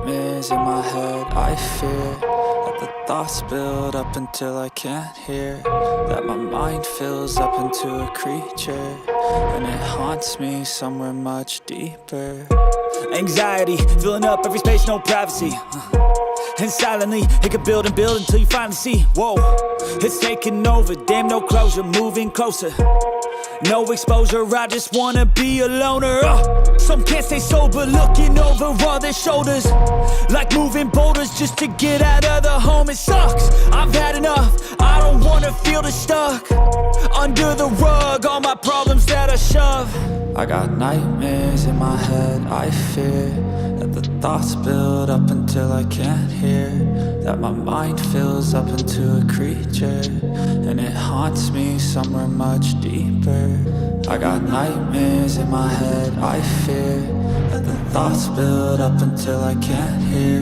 nightmares in my head, I fear that the thoughts build up until I can't hear, that my mind fills up into a creature, and it haunts me somewhere much deeper. Anxiety, filling up every space, no privacy. And silently, it can build and build until you finally see, whoa, it's taking over, damn, no closure, moving closer. No exposure, I just wanna be a loner. Some can't stay sober, looking over all their shoulders, like moving boulders just to get out of the home. It sucks, I've had enough, I don't wanna feel the stuck under the rug, all my problems that I shove. I got nightmares in my head, I fear that the thoughts build up until I can't hear, that my mind fills up into a creature, and it haunts me somewhere much deeper. I got nightmares in my head, I fear that the thoughts build up until I can't hear,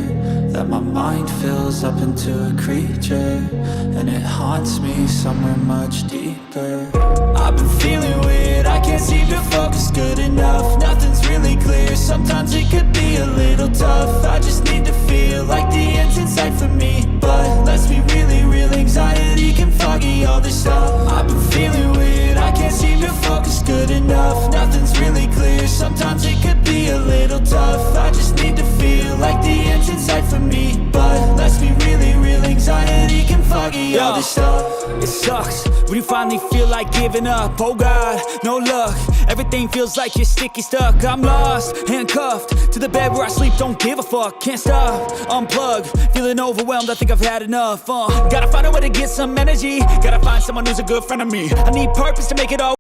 that my mind fills up into a creature, and it haunts me somewhere much deeper. I've been feeling weird, I can't seem to focus good enough. Nothing's really clear, sometimes it could be a little tough. I just need to feel like the end's in sight for me, but let's be really real, anxiety can foggy all this stuff. I've been feeling weird, I can't seem to focus good enough. Nothing's really clear, sometimes it could be a little tough. I just need to feel like the end's in sight for me, but let's be really real, anxiety can foggy all this stuff. It sucks when you finally feel like giving up. Oh God, no luck, everything feels like you're sticky stuck. I'm lost, handcuffed to the bed where I sleep, don't give a fuck. Can't stop, unplug, feeling overwhelmed, I think I've had enough. Gotta find a way to get some energy, gotta find someone who's a good friend of me. I need purpose to make it all